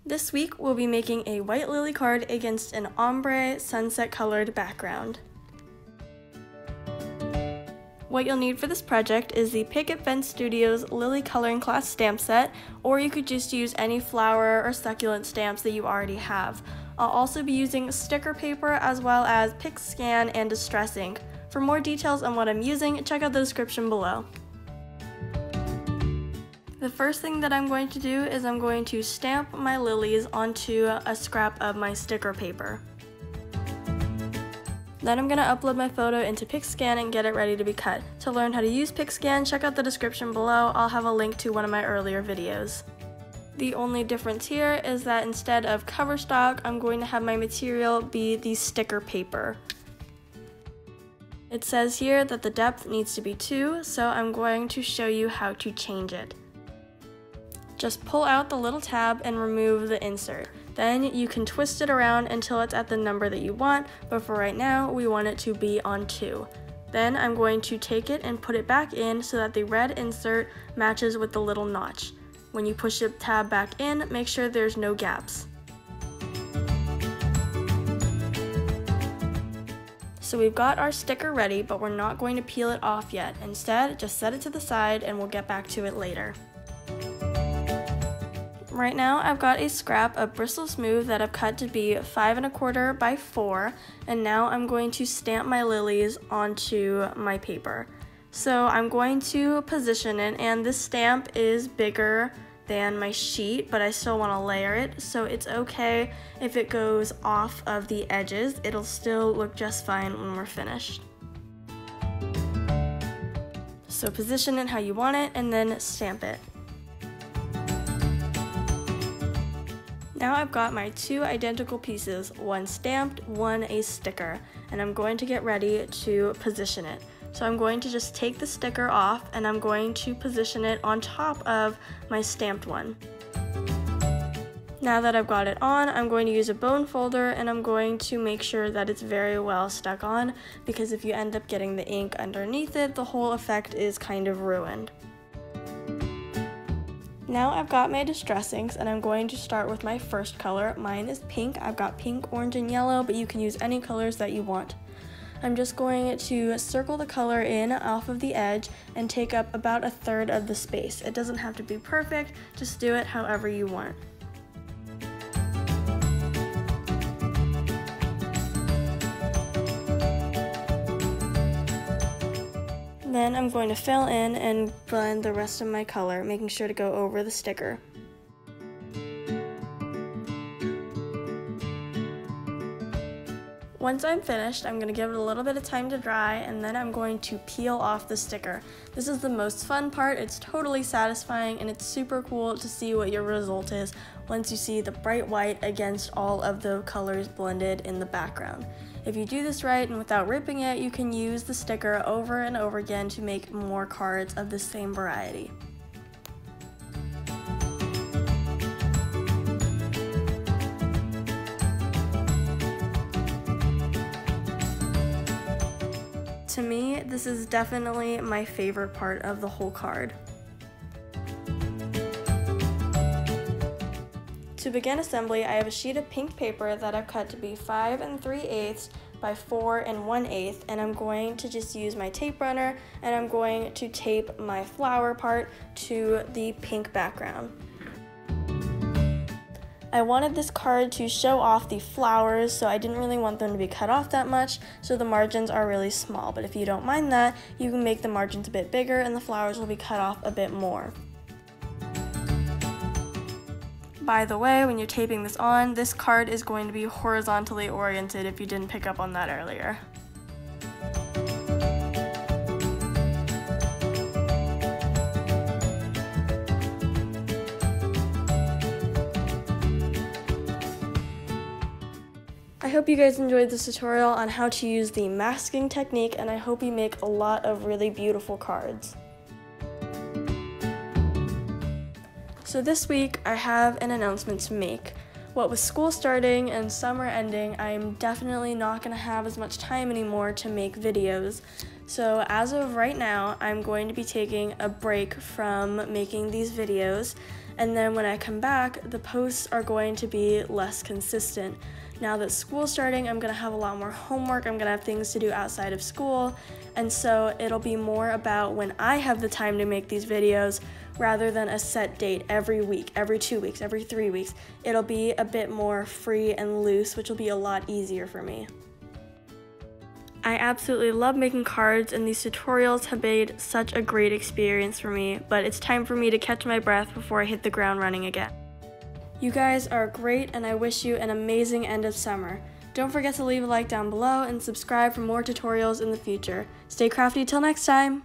This week we'll be making a white lily card against an ombre sunset colored background. What you'll need for this project is the Picket Studios Lily Coloring Class stamp set, or you could just use any flower or succulent stamps that you already have. I'll also be using sticker paper as well as Pix Scan and Distress ink. For more details on what I'm using, check out the description below. The first thing that I'm going to do is I'm going to stamp my lilies onto a scrap of my sticker paper. Then I'm going to upload my photo into Pix Scan and get it ready to be cut. To learn how to use Pix Scan, check out the description below. I'll have a link to one of my earlier videos. The only difference here is that instead of cover stock, I'm going to have my material be the sticker paper. It says here that the depth needs to be 2, so I'm going to show you how to change it. Just pull out the little tab and remove the insert. Then you can twist it around until it's at the number that you want, but for right now, we want it to be on 2. Then I'm going to take it and put it back in so that the red insert matches with the little notch. When you push the tab back in, make sure there's no gaps. So we've got our sticker ready, but we're not going to peel it off yet. Instead, just set it to the side and we'll get back to it later. Right now I've got a scrap of Bristol Smooth that I've cut to be 5 1/4 by 4, and now I'm going to stamp my lilies onto my paper. So I'm going to position it, and this stamp is bigger than my sheet, but I still want to layer it, so it's okay if it goes off of the edges. It'll still look just fine when we're finished. So position it how you want it and then stamp it. Now I've got my 2 identical pieces, one stamped, one a sticker, and I'm going to get ready to position it. So I'm going to just take the sticker off and I'm going to position it on top of my stamped one. Now that I've got it on, I'm going to use a bone folder and I'm going to make sure that it's very well stuck on, because if you end up getting the ink underneath it, the whole effect is kind of ruined. Now I've got my distress inks and I'm going to start with my first color. Mine is pink. I've got pink, orange, and yellow, but you can use any colors that you want. I'm just going to circle the color in off of the edge and take up about 1/3 of the space. It doesn't have to be perfect, just do it however you want. Then I'm going to fill in and blend the rest of my color, making sure to go over the sticker. Once I'm finished, I'm going to give it a little bit of time to dry, and then I'm going to peel off the sticker. This is the most fun part. It's totally satisfying and it's super cool to see what your result is once you see the bright white against all of the colors blended in the background. If you do this right and without ripping it, you can use the sticker over and over again to make more cards of the same variety. To me, this is definitely my favorite part of the whole card. To begin assembly, I have a sheet of pink paper that I've cut to be 5 3/8 by 4 1/8, and I'm going to just use my tape runner and I'm going to tape my flower part to the pink background. I wanted this card to show off the flowers, so I didn't really want them to be cut off that much, so the margins are really small, but if you don't mind that, you can make the margins a bit bigger and the flowers will be cut off a bit more. By the way, when you're taping this on, this card is going to be horizontally oriented if you didn't pick up on that earlier. I hope you guys enjoyed this tutorial on how to use the masking technique, and I hope you make a lot of really beautiful cards. So this week, I have an announcement to make. What with school starting and summer ending, I'm definitely not going to have as much time anymore to make videos. So as of right now, I'm going to be taking a break from making these videos, and then when I come back, the posts are going to be less consistent. Now that school's starting, I'm gonna have a lot more homework, I'm gonna have things to do outside of school, and so it'll be more about when I have the time to make these videos rather than a set date every week, every 2 weeks, every 3 weeks. It'll be a bit more free and loose, which will be a lot easier for me. I absolutely love making cards, and these tutorials have made such a great experience for me, but it's time for me to catch my breath before I hit the ground running again. You guys are great, and I wish you an amazing end of summer. Don't forget to leave a like down below and subscribe for more tutorials in the future. Stay crafty till next time!